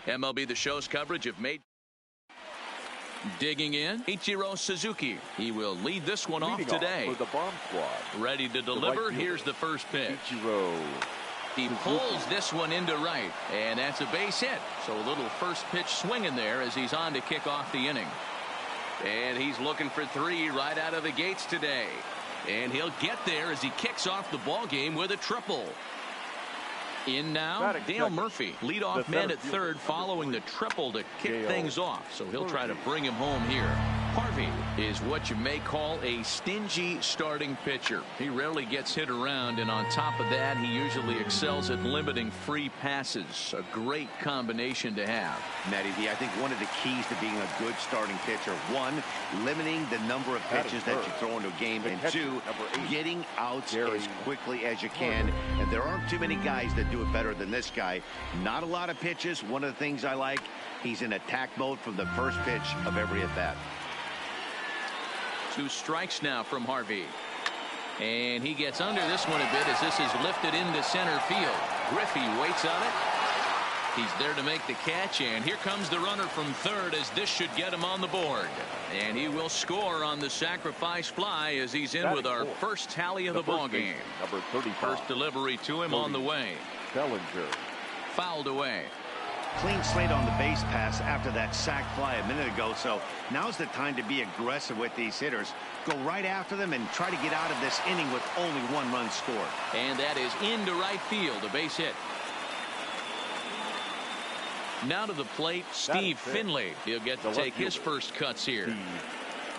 MLB The Show's coverage of Major. Digging in, Ichiro Suzuki. He will lead this one off today. For the bomb squad. Ready to deliver. Here's the first pitch. Ichiro. He pulls this one into right, and that's a base hit. So a little first pitch swinging there as he's on to kick off the inning. And he's looking for 3 right out of the gates today. And he'll get there as he kicks off the ball game with a triple. In now, Dale Murphy, leadoff man at third following the triple to kick things off. So he'll try to bring him home here. Harvey is what you may call a stingy starting pitcher. He rarely gets hit around, and on top of that, he usually excels at limiting free passes. A great combination to have. Matty D, I think one of the keys to being a good starting pitcher, 1, limiting the number of pitches that you throw into a game, and 2, getting outs as quickly as you can. And there aren't too many guys that do it better than this guy. Not a lot of pitches. One of the things I like, he's in attack mode from the first pitch of every at bat. 2 strikes now from Harvey. And he gets under this one a bit as this is lifted into center field. Griffey waits on it. He's there to make the catch, and here comes the runner from third as this should get him on the board. And he will score on the sacrifice fly as he's in with our first tally of the ball game. Number 35. First delivery to him on the way. Bellinger. Fouled away. Clean slate on the base pass after that sac fly a minute ago, so now's the time to be aggressive with these hitters. Go right after them and try to get out of this inning with only 1 run scored. And that is into right field, a base hit. Now to the plate, Steve Finley. He'll get to take his first cuts here.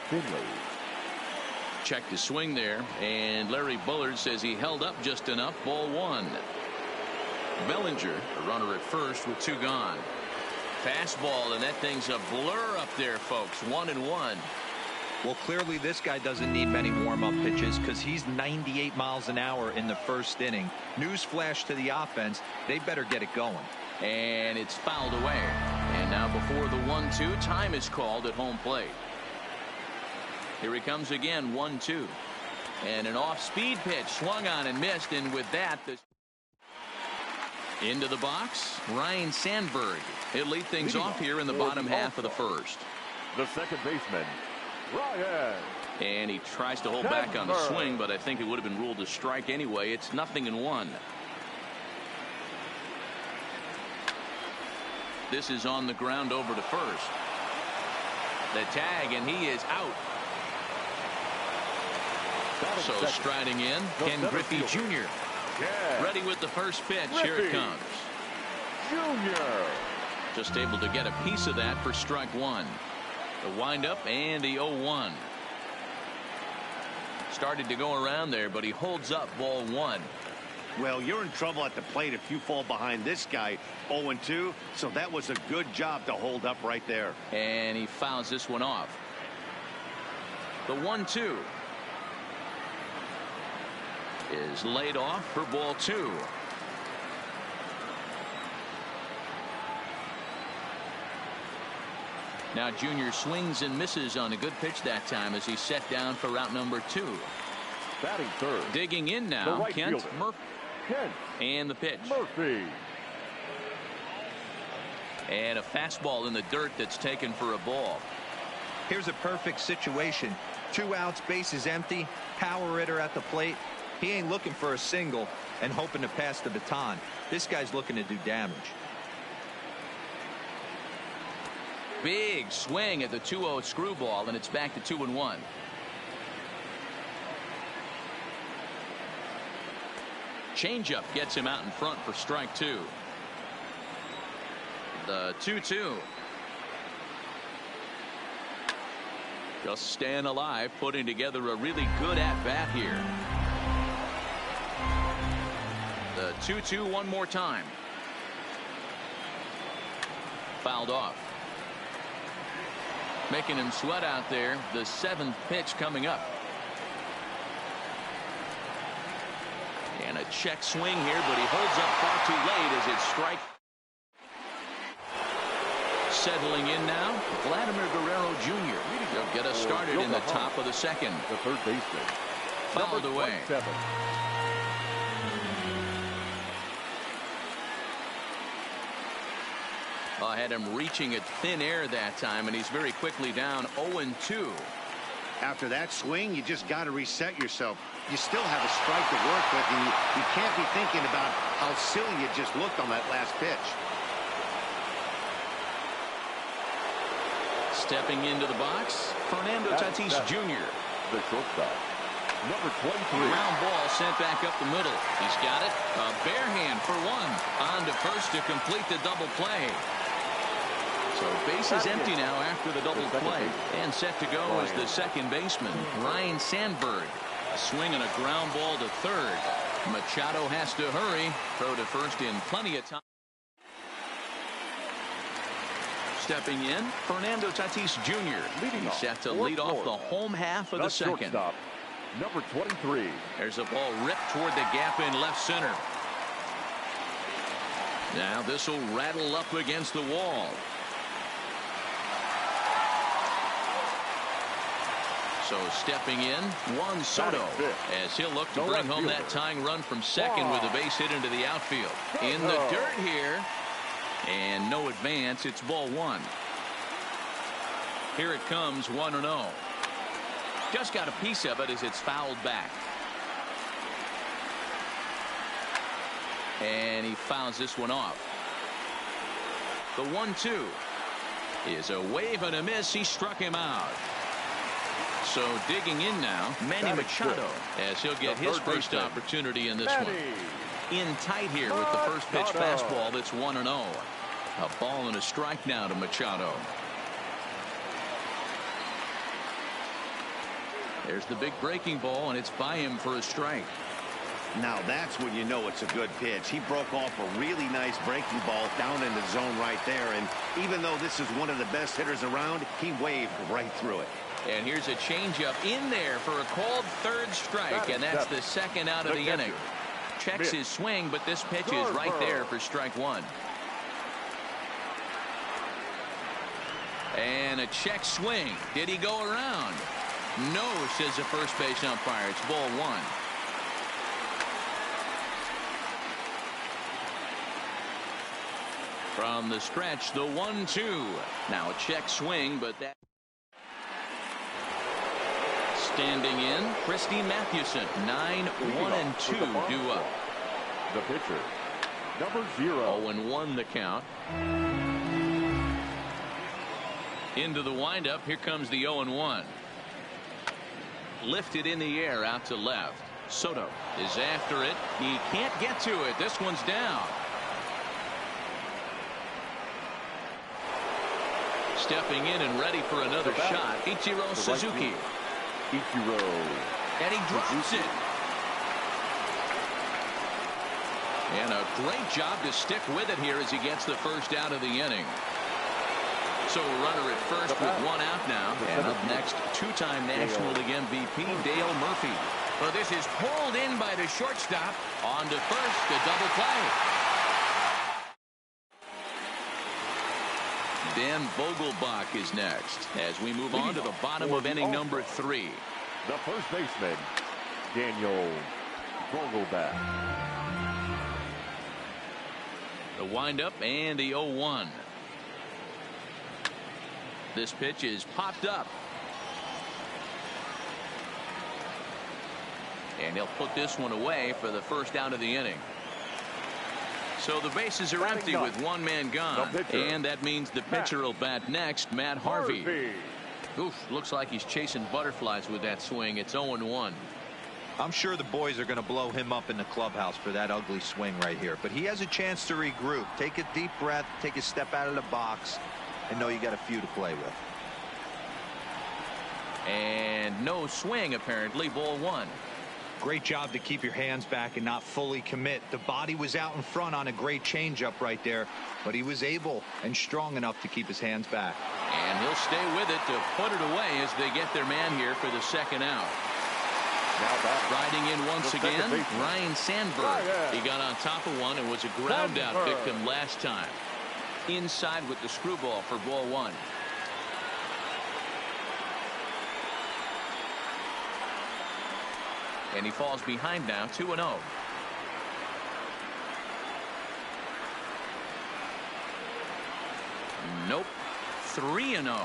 Finley. Checked his swing there, and Larry Bullard says he held up just enough. Ball 1. Bellinger, a runner at first with 2 gone. Fastball, and that thing's a blur up there, folks. 1-1. Well, clearly this guy doesn't need many warm-up pitches because he's 98 miles an hour in the first inning. Newsflash to the offense, they better get it going. And it's fouled away. And now before the 1-2, time is called at home plate. Here he comes again, 1-2. And an off-speed pitch swung on and missed, and with that, into the box, Ryan Sandberg. He'll lead things off here in the bottom half of the first. The second baseman, Ryan. And he tries to hold back on the swing, but I think it would have been ruled a strike anyway. It's 0-1. This is on the ground over to first. The tag, and he is out. So striding in, Ken Griffey Jr. Ready with the first pitch. Here it comes. Junior. Just able to get a piece of that for strike 1. The windup and the 0-1. Started to go around there, but he holds up ball 1. Well, you're in trouble at the plate if you fall behind this guy. 0-2, so that was a good job to hold up right there. And he fouls this one off. The 1-2 is laid off for ball 2. Now Junior swings and misses on a good pitch that time as he's set down for route number 2. Batting third. Digging in now, right Kent fielder. Murphy. And the pitch. Murphy. And a fastball in the dirt that's taken for a ball. Here's a perfect situation. 2 outs, bases empty, power hitter at the plate. He ain't looking for a single and hoping to pass the baton. This guy's looking to do damage. Big swing at the 2-0 screwball, and it's back to 2-1. Changeup gets him out in front for strike 2. The 2-2. Just staying alive, putting together a really good at-bat here. The 2-2 one more time. Fouled off. Making him sweat out there. The 7th pitch coming up. And a check swing here, but he holds up far too late as it's strike. Settling in now, Vladimir Guerrero Jr. He'll get us started in the top of the second. The third baseman. Fouled away. 27. Had him reaching at thin air that time, and he's very quickly down 0-2. After that swing, you just got to reset yourself. You still have a strike to work with, and you can't be thinking about how silly you just looked on that last pitch. Stepping into the box, Fernando Tatis Jr. The shortstop, number 23. Ground ball sent back up the middle. He's got it. A bare hand for one. On to first to complete the double play. So base is empty now after the double play. And set to go is the second baseman, Ryne Sandberg. A swing and a ground ball to third. Machado has to hurry. Throw to first in plenty of time. Stepping in, Fernando Tatis Jr. He's set to lead off the home half of the second. Shortstop, number 23. There's a ball ripped toward the gap in left center. Now this will rattle up against the wall. So stepping in, Juan Soto, as he'll look to bring home that tying run from second with a base hit into the outfield. In the dirt here, and no advance. It's ball one. Here it comes, 1-0. Just got a piece of it as it's fouled back. And he fouls this one off. The 1-2 is a wave and a miss. He struck him out. So digging in now, Manny Machado, as he'll get his first opportunity in this one. In tight here with the first pitch fastball. That's 1-0. A ball and a strike now to Machado. There's the big breaking ball, and it's by him for a strike. Now that's when you know it's a good pitch. He broke off a really nice breaking ball down in the zone right there. And even though this is one of the best hitters around, he waved right through it. And here's a changeup in there for a called third strike, and that's the second out of the inning. Checks his swing, but this pitch is right there for strike one. And a check swing. Did he go around? No, says the first base umpire. It's ball one. From the stretch, the 1-2. Now a check swing, but that. Standing in, Christy Mathewson. 9-1-2 due up. The pitcher, number 0. 0-1 the count. Into the windup. Here comes the 0-1. Lifted in the air out to left. Soto is after it. He can't get to it. This one's down. Stepping in and ready for another shot, Ichiro Suzuki. Ichiro. And he drops it. And a great job to stick with it here as he gets the first out of the inning. So a runner at first with one out now. And up next, two-time National League MVP Dale Murphy. But this is pulled in by the shortstop. On to first, the double play. Dan Vogelbach is next as we move on to the bottom of inning number 3. The first baseman, Daniel Vogelbach. The windup and the 0-1. This pitch is popped up. And he'll put this one away for the first out of the inning. So the bases are empty with one man gone. And that means the pitcher will bat next, Matt Harvey. Oof, looks like he's chasing butterflies with that swing. It's 0-1. I'm sure the boys are going to blow him up in the clubhouse for that ugly swing right here. But he has a chance to regroup. Take a deep breath, take a step out of the box, and know you got a few to play with. And no swing, apparently. Ball one. Great job to keep your hands back and not fully commit. The body was out in front on a great changeup right there, but he was able and strong enough to keep his hands back. And he'll stay with it to put it away as they get their man here for the second out. Riding in once again, Ryne Sandberg. He got on top of one and was a ground out victim last time. Inside with the screwball for ball one. And he falls behind now, 2-0. Nope. 3-0.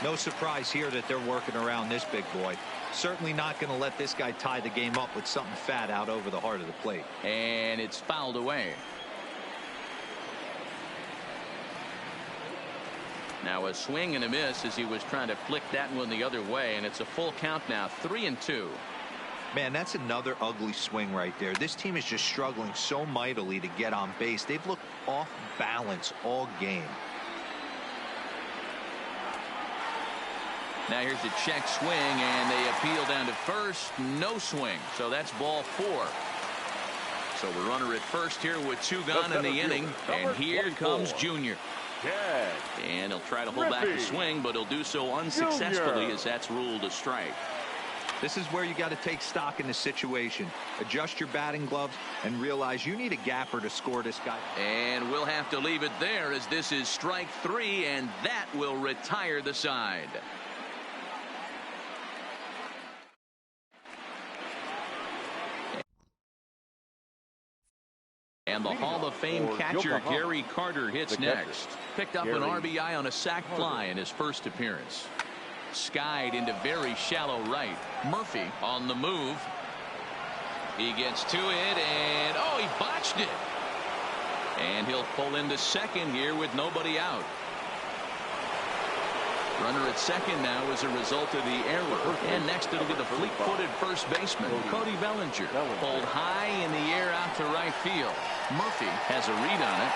No surprise here that they're working around this big boy. Certainly not going to let this guy tie the game up with something fat out over the heart of the plate. And it's fouled away. Now a swing and a miss as he was trying to flick that one the other way, and it's a full count now. 3-2. Man, that's another ugly swing right there. This team is just struggling so mightily to get on base. They've looked off balance all game. Now here's a check swing, and they appeal down to first. No swing. So that's ball 4. So the runner at first here with 2 gone in the inning. And here comes Junior. And he'll try to hold back the swing, but he'll do so unsuccessfully as that's ruled a strike. This is where you got to take stock in the situation. Adjust your batting gloves and realize you need a gapper to score this guy. And we'll have to leave it there as this is strike 3, and that will retire the side. And the Hall of Fame catcher Gary Carter hits next. Picked up an RBI on a sac fly in his first appearance. Skied into very shallow right. Murphy on the move. He gets to it, and oh, he botched it. And he'll pull into second here with nobody out. Runner at second now as a result of the error. And next it'll be the fleet-footed first baseman, Cody Bellinger. Pulled high in the air out to right field. Murphy has a read on it.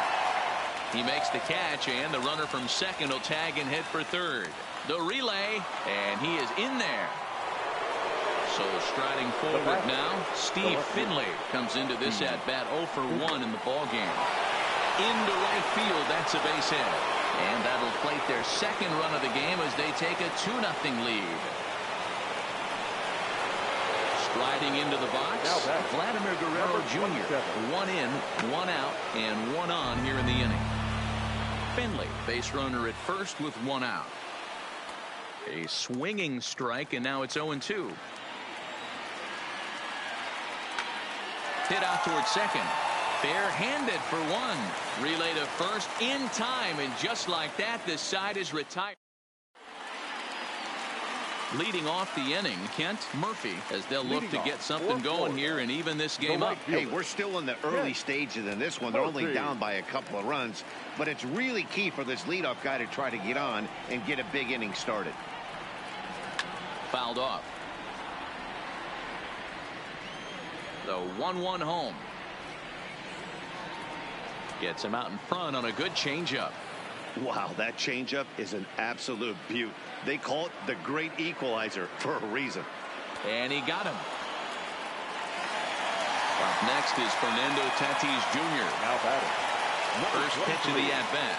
He makes the catch, and the runner from second will tag and hit for third. The relay, and he is in there. So striding forward now, Steve Finley comes into this at-bat 0 for 1 in the ballgame. Into right field, that's a base hit. And that'll plate their second run of the game as they take a 2-0 lead. Striding into the box, Vladimir Guerrero Jr. 1 in, 1 out, and 1 on here in the inning. Finley, base runner at first with 1 out. A swinging strike, and now it's 0-2. Hit out towards second. Fair-handed for 1. Relay to first in time, and just like that, this side is retired. Leading off the inning, Kent, Murphy, as they'll look to get something going here and even this game up. Hey, we're still in the early stages in this one. They're only down by a couple of runs, but it's really key for this leadoff guy to try to get on and get a big inning started. Fouled off. The 1-1 home. Gets him out in front on a good changeup. Wow, that changeup is an absolute beaut. They call it the great equalizer for a reason. And he got him. Up next is Fernando Tatis Jr. Now batting. First pitch of the at-bat.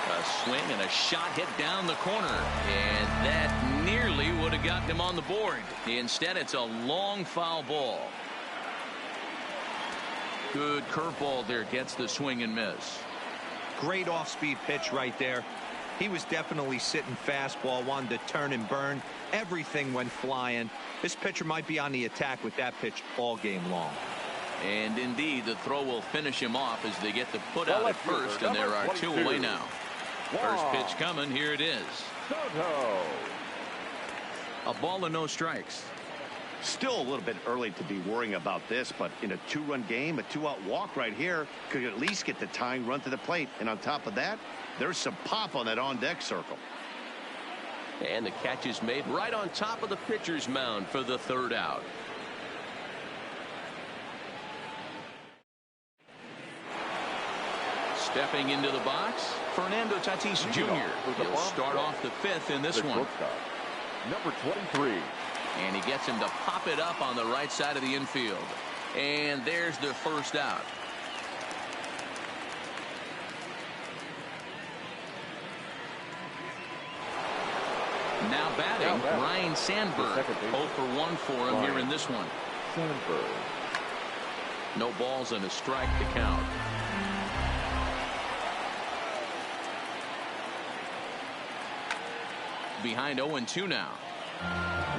A swing and a shot hit down the corner. And that nearly would have gotten him on the board. Instead, it's a long foul ball. Good curveball there, gets the swing and miss. Great off-speed pitch right there. He was definitely sitting fastball, wanted to turn and burn. Everything went flying. This pitcher might be on the attack with that pitch all game long. And indeed, the throw will finish him off as they get the put out at first, and there are 2 away now. First pitch coming, here it is. A ball and no strikes. Still a little bit early to be worrying about this, but in a 2-run game, a 2-out walk right here could at least get the tying run to the plate. And on top of that, there's some pop on that on-deck circle. And the catch is made right on top of the pitcher's mound for the 3rd out. Stepping into the box, Fernando Tatis Jr. He'll start off the 5th in this one. Number 23. And he gets him to pop it up on the right side of the infield. And there's the 1st out. Now batting, Ryan Sandberg. 0 for 1 for him here in this one. Sandberg. No balls and a strike to count. Behind 0-2 now.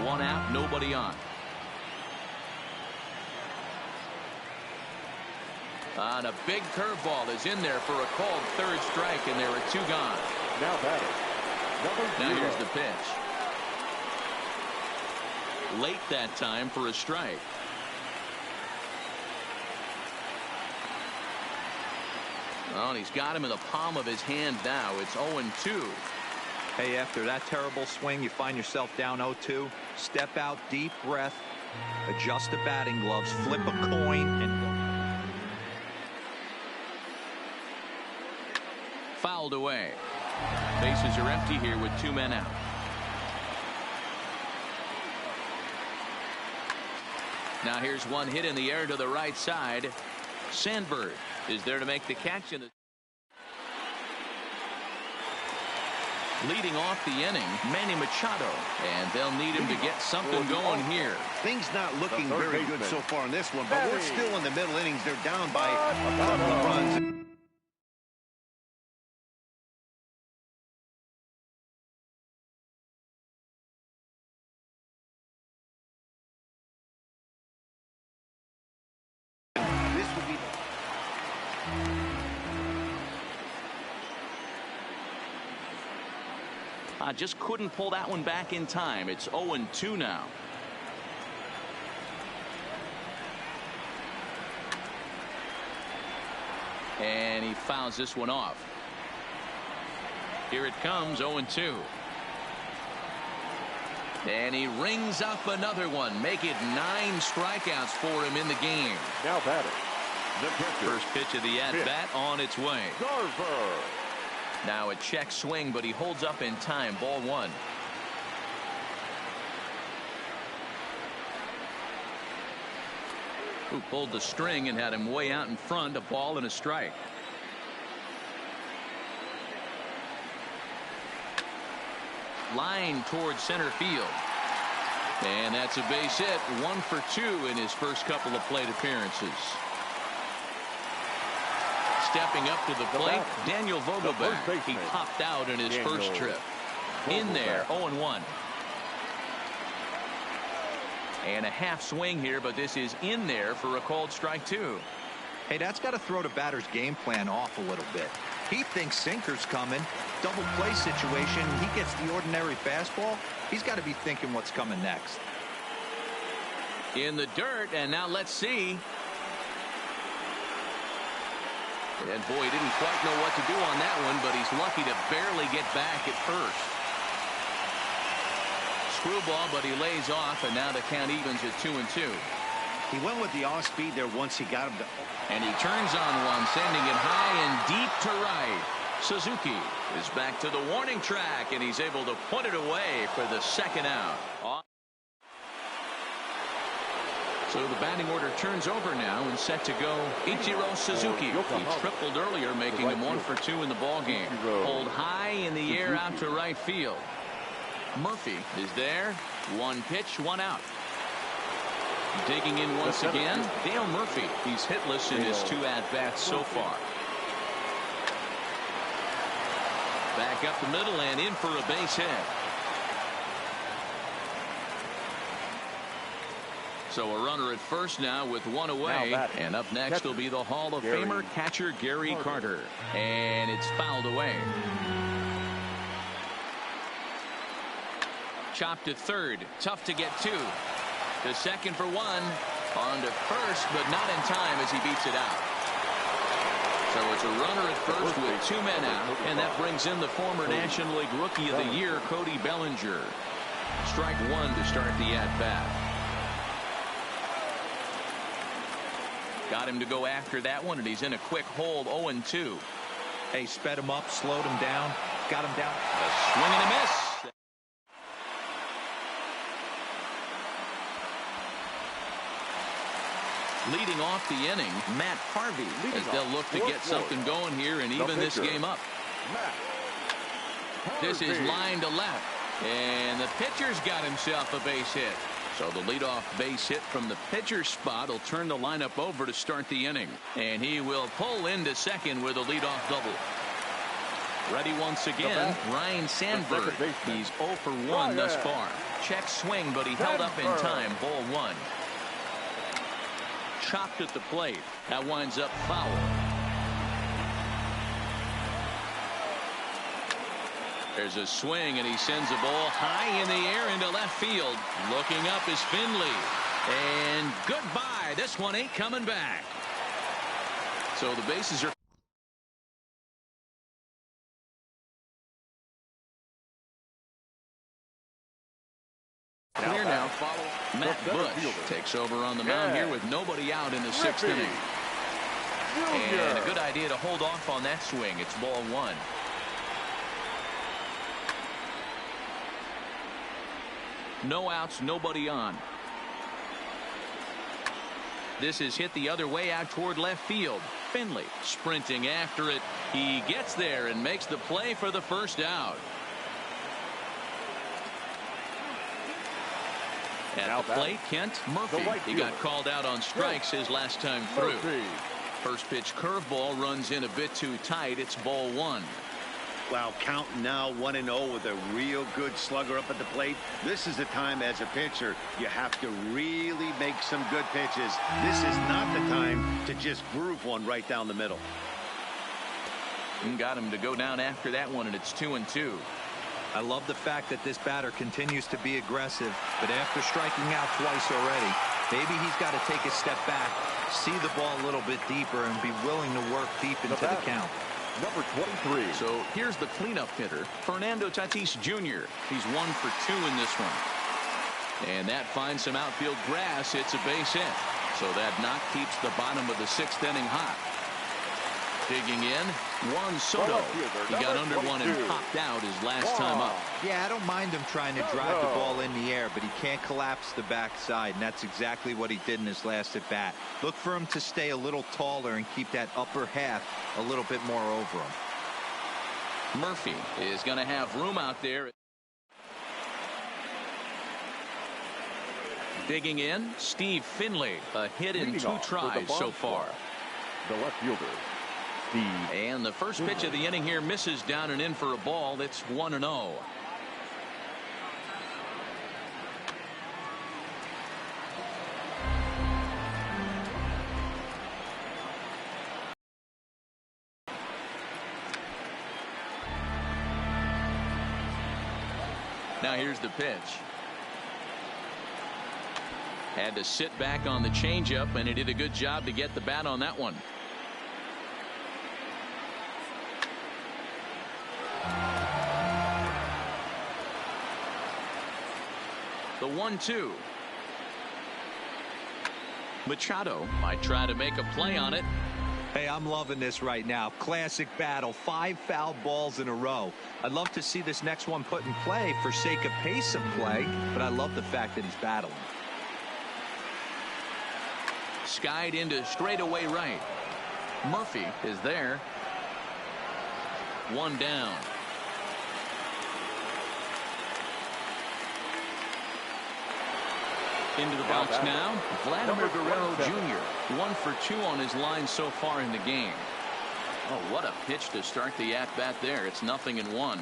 1 out, nobody on. On a big curveball is in there for a called third strike, and there are 2 gone. Now batting. Now here's the pitch. Late that time for a strike. Oh, and he's got him in the palm of his hand now. It's 0-2. Hey, after that terrible swing, you find yourself down 0-2. Step out, deep breath, adjust the batting gloves, flip a coin, and fouled away. Bases are empty here with 2 men out. Now here's one hit in the air to the right side. Sandberg is there to make the catch. Leading off the inning, Manny Machado, and they'll need him to get something going here. Things not looking very good so far in this one, but we're still in the middle innings. They're down by a couple of runs. Just couldn't pull that one back in time. It's 0-2 now. And he fouls this one off. Here it comes, 0-2. And he rings up another one. Make it 9 strikeouts for him in the game. Now batting. The pitcher. First pitch of the at-bat on its way. Garver. Now a check swing, but he holds up in time. Ball 1. Who pulled the string and had him way out in front. A ball and a strike. Line towards center field. And that's a base hit. 1 for 2 in his first couple of plate appearances. Stepping up to the plate, Daniel Vogelbach. He popped out in his first trip. In there, 0-1. And a half swing here, but this is in there for a called strike 2. hey, that's got to throw the batter's game plan off a little bit. He thinks sinker's coming. Double play situation. He gets the ordinary fastball. He's got to be thinking what's coming next. In the dirt, and now let's see. And boy, he didn't quite know what to do on that one, but he's lucky to barely get back at first. Screwball, but he lays off, and now the count evens at 2-2. He went with the off speed there once he got him to. And he turns on one, sending it high and deep to right. Suzuki is back to the warning track, and he's able to put it away for the second out. So the batting order turns over now and set to go. Ichiro Suzuki. He tripled earlier, making him 1 for 2 in the ballgame. Pulled high in the air out to right field. Murphy is there. 1 pitch, 1 out. Digging in once again, Dale Murphy. He's hitless in his 2 at-bats so far. Back up the middle and in for a base hit. So a runner at first now with 1 away. And up next will be the Hall of Famer catcher Gary Carter. And it's fouled away. Chopped to third. Tough to get to. To second for 1. On to first, but not in time as he beats it out. So it's a runner at first with 2 men out. And that brings in the former National League Rookie of the Year, Cody Bellinger. Strike 1 to start the at-bat. Got him to go after that one, and he's in a quick hold, 0-2. Hey, sped him up, slowed him down, got him down. A swing and a miss. Leading off the inning, Matt Harvey, as they'll look to get something going here and even this game up. This is line to left, and the pitcher's got himself a base hit. So the leadoff base hit from the pitcher's spot will turn the lineup over to start the inning. And he will pull into second with a leadoff double. Ready once again, Ryan Sandberg. He's 0 for 1 thus far. Check swing, but he held up in time. Ball 1. chopped at the plate. That winds up foul. There's a swing, and he sends a ball high in the air into left field. Looking up is Finley. And goodbye. This one ain't coming back. So the bases are clear now. Matt Bush takes over on the mound here with nobody out in the 6th inning. And a good idea to hold off on that swing. It's ball 1. No outs, nobody on. This is hit the other way out toward left field. Finley sprinting after it. He gets there and makes the play for the first out. At the plate, Kent Murphy. He got called out on strikes his last time through. First pitch curveball runs in a bit too tight. It's ball 1. Wow, counting now 1-0 with a real good slugger up at the plate. This is the time as a pitcher you have to really make some good pitches. This is not the time to just groove one right down the middle. And got him to go down after that one, and it's 2-2. I love the fact that this batter continues to be aggressive, but after striking out twice already, maybe he's got to take a step back, see the ball a little bit deeper, and be willing to work deep into the count. Number 23. So here's the cleanup hitter, Fernando Tatis Jr. He's 1 for 2 in this one. And that finds some outfield grass. It's a base hit. So that knock keeps the bottom of the 6th inning hot. Digging in, Juan Soto. He got under one and popped out his last time up. Yeah, I don't mind him trying to drive the ball in the air, but he can't collapse the backside, and that's exactly what he did in his last at bat. Look for him to stay a little taller and keep that upper half a little bit more over him. Murphy is going to have room out there. Digging in, Steve Finley. A hit in 2 tries so far. The left fielder. And the first pitch of the inning here misses down and in for a ball. That's 1-0. Now here's the pitch. Had to sit back on the changeup, and he did a good job to get the bat on that one. The 1-2. Machado might try to make a play on it. Hey, I'm loving this right now. Classic battle. 5 foul balls in a row. I'd love to see this next one put in play for sake of pace of play, but I love the fact that he's battling. Skied into straightaway right. Murphy is there. 1 down. Into the box now, Vladimir Guerrero Jr. 1 for 2 on his line so far in the game. Oh, what a pitch to start the at-bat there. It's 0-1.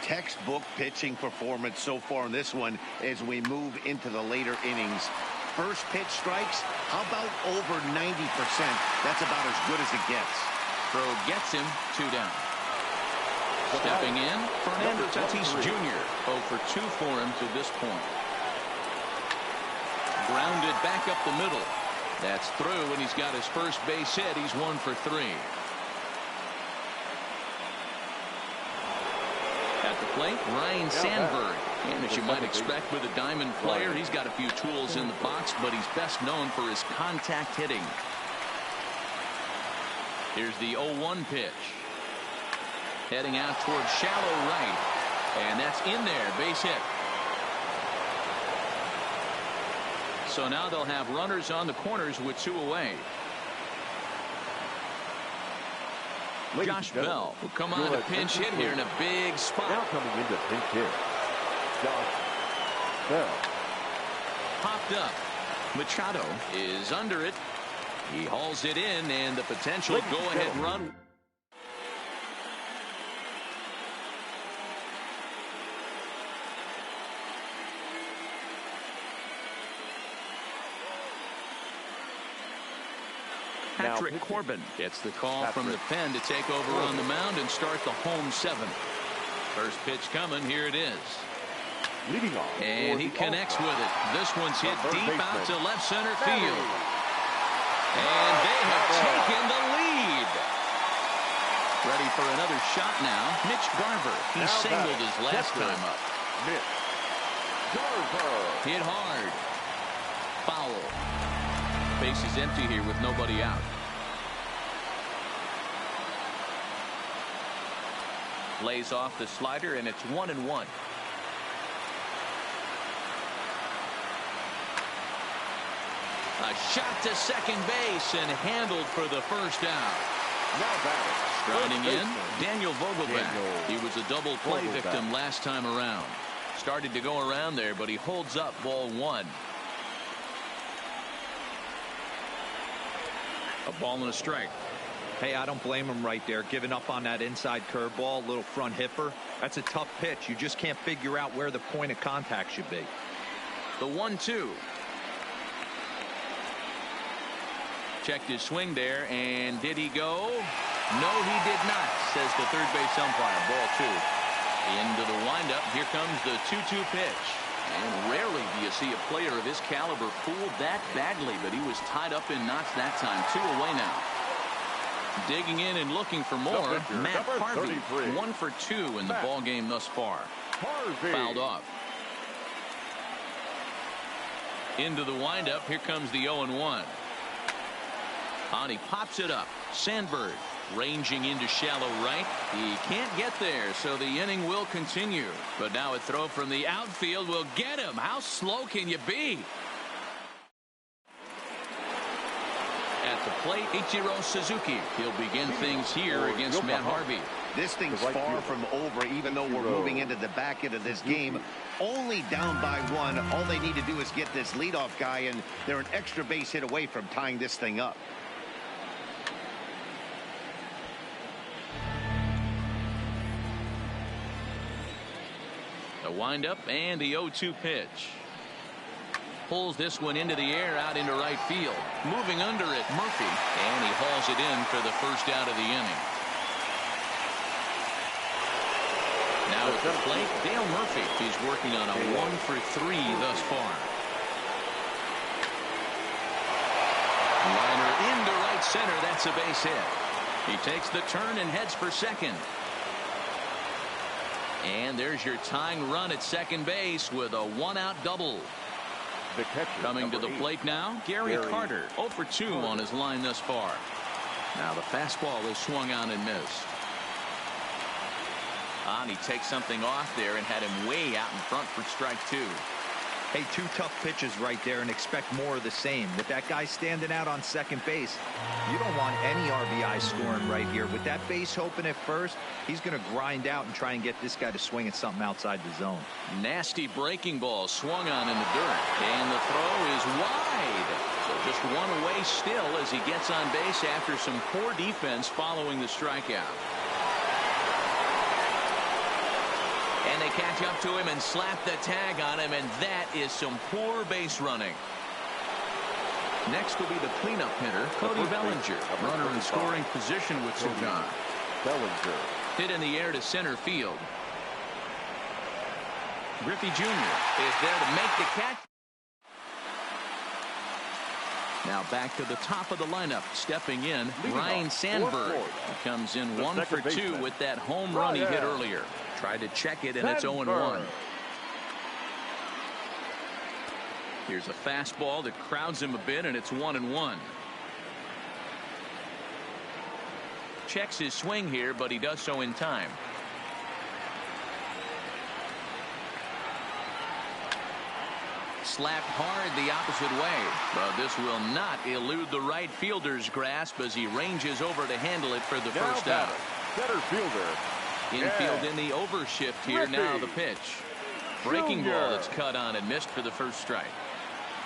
Textbook pitching performance so far in this one as we move into the later innings. First pitch strikes, how about over 90%? That's about as good as it gets. Throw gets him, 2 down. Stepping in, Fernando Tatis Jr. 0 for 2 for him to this point. Grounded back up the middle. That's through, and he's got his first base hit. He's 1 for 3. At the plate, Ryan Sandberg. And as you might expect with a diamond player, he's got a few tools in the box, but he's best known for his contact hitting. Here's the 0-1 pitch. Heading out towards shallow right. And that's in there, base hit. So now they'll have runners on the corners with 2 away. Josh Bell will come on a pinch hit here in a big spot. Now coming into pinch hit, Josh Bell. Popped up. Machado is under it. He hauls it in, and the potential go-ahead run. Patrick Corbin gets the call from the pen to take over on the mound and start the home seventh. First pitch coming. Here it is. Leading off. And he connects with it. This one's hit deep out to left center field. And they have taken the lead. Ready for another shot now. Mitch Garver. He singled his last time up. Mitch Garver. Hit hard. Foul. Base is empty here with nobody out. Lays off the slider, and it's 1-1. A shot to second base and handled for the first out. Striding in, Daniel Vogelback. He was a double play victim last time around. Started to go around there, but he holds up ball one. A ball and a strike. Hey, I don't blame him right there, giving up on that inside curveball, little front hipper. That's a tough pitch. You just can't figure out where the point of contact should be. The 1-2. Checked his swing there, and did he go? No, he did not, says the third base umpire. Ball two. Into the windup. Here comes the 2-2 pitch. And rarely do you see a player of his caliber fooled that badly, but he was tied up in knots that time. 2 away now. Digging in and looking for more, Matt Harvey. 1 for 2 in the ball game thus far. Fouled off. Into the windup. Here comes the 0-1. And he pops it up. Sandberg ranging into shallow right. He can't get there, so the inning will continue. But now a throw from the outfield will get him. How slow can you be? At the plate, Ichiro Suzuki. He'll begin things here against Matt Harvey. This thing's far from over, even though we're moving into the back end of this game. Only down by 1. All they need to do is get this leadoff guy, and they're an extra base hit away from tying this thing up. The windup and the 0-2 pitch. Pulls this one into the air out into right field. Moving under it, Murphy. And he hauls it in for the first out of the inning. Now at the plate, Dale Murphy. He's working on a 1 for 3 thus far. Liner into right center. That's a base hit. He takes the turn and heads for second. And there's your tying run at second base with a 1-out double. Coming to the plate now, Gary Carter. 0 for 2 on his line thus far. Now the fastball is swung on and missed. And he takes something off there and had him way out in front for strike 2. Hey, 2 tough pitches right there, and expect more of the same. With that guy standing out on second base, you don't want any RBI scoring right here. With that base open at first, he's going to grind out and try and get this guy to swing at something outside the zone. Nasty breaking ball swung on in the dirt, and the throw is wide. So just 1 away still as he gets on base after some poor defense following the strikeout. And they catch up to him and slap the tag on him, and that is some poor base running. Next will be the cleanup hitter, Cody Bellinger. Runner in scoring position with Sugan. Bellinger. Hit in the air to center field. Griffey Jr. is there to make the catch. Now back to the top of the lineup. Stepping in, Ryan Sandberg. He comes in 1 for 2 with that home run he hit earlier. Tried to check it, and it's 0-1. Here's a fastball that crowds him a bit, and it's 1-1. Checks his swing here, but he does so in time. Slapped hard the opposite way, but this will not elude the right fielder's grasp as he ranges over to handle it for the first out. Center fielder. Infield in the overshift here. Now the pitch. Breaking ball that's cut on and missed for the first strike.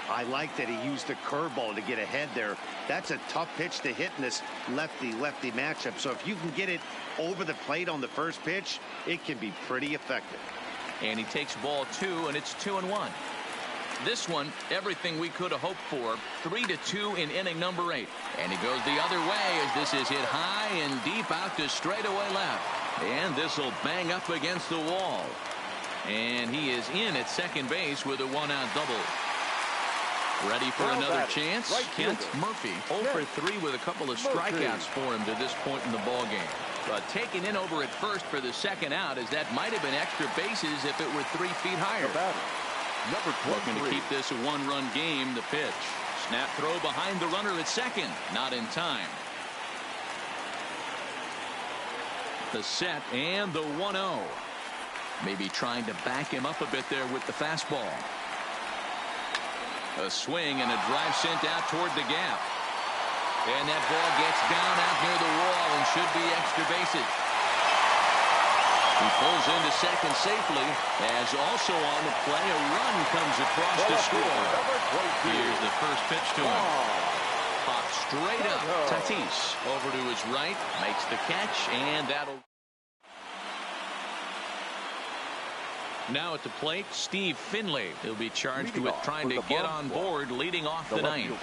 I like that he used the curveball to get ahead there. That's a tough pitch to hit in this lefty-lefty matchup. So if you can get it over the plate on the first pitch, it can be pretty effective. And he takes ball 2, and it's 2-1. This one, everything we could have hoped for. 3-2 in inning number 8. And he goes the other way as this is hit high and deep out to straightaway left. And this will bang up against the wall. And he is in at second base with a 1-out double. Ready for another chance? Kent Murphy, 0 for 3 with a couple of strikeouts for him to this point in the ballgame. But taken in over at first for the second out, as that might have been extra bases if it were 3 feet higher. Looking to keep this a 1-run game. The pitch. Snap throw behind the runner at second. Not in time. The set and the 1-0. Maybe trying to back him up a bit there with the fastball. A swing and a drive sent out toward the gap. And that ball gets down out near the wall and should be extra bases. He pulls into second safely, as also on the play a run comes across to score. Here's the first pitch to him. Popped straight up. Tatis over to his right, makes the catch, and that'll... Now at the plate, Steve Finley. He'll be charged with trying to get on board leading off the ninth.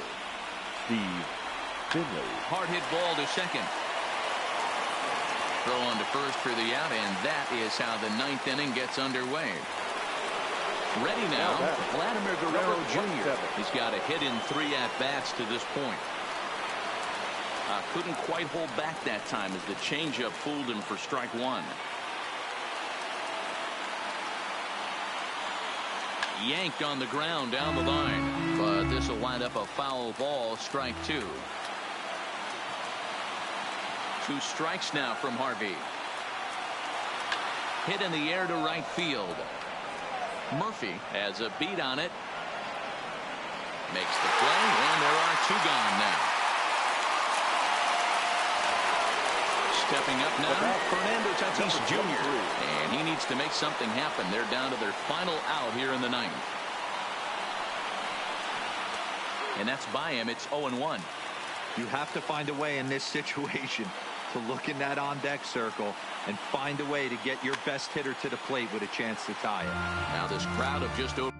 Steve Finley. Hard hit ball to second. Throw on to first for the out, and that is how the ninth inning gets underway. Ready now, Vladimir Guerrero Jr. He's got a hit in 3 at-bats to this point. Couldn't quite hold back that time as the changeup fooled him for strike 1. Yanked on the ground down the line, but this will wind up a foul ball, strike 2. 2 strikes now from Harvey. Hit in the air to right field. Murphy has a beat on it. Makes the play, and there are 2 gone now. Stepping up now, Fernando Tatis Jr. And he needs to make something happen. They're down to their final out here in the ninth. And that's by him. It's 0-1. You have to find a way in this situation to look in that on-deck circle and find a way to get your best hitter to the plate with a chance to tie it. Now this crowd of just over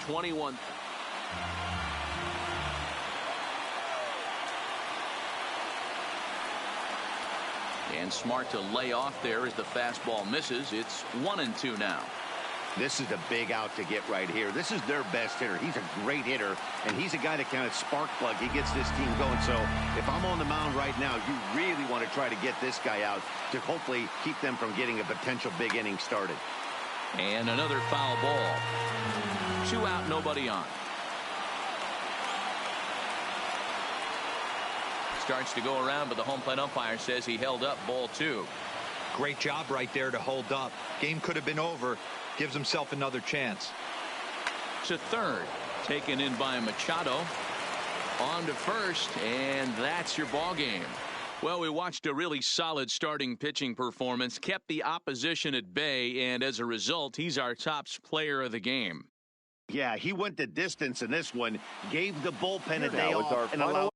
21. And smart to lay off there as the fastball misses. It's 1-2 now. This is a big out to get right here. This is their best hitter. He's a great hitter, and he's a guy that kind of spark plug. He gets this team going. So if I'm on the mound right now, you really want to try to get this guy out to hopefully keep them from getting a potential big inning started. And another foul ball. 2 out, nobody on. Starts to go around, but the home plate umpire says he held up, ball 2. Great job right there to hold up. Game could have been over. Gives himself another chance. To third, taken in by Machado. On to first, and that's your ball game. Well, we watched a really solid starting pitching performance, kept the opposition at bay, and as a result, he's our top player of the game. Yeah, he went the distance in this one, gave the bullpen a day off, and allowed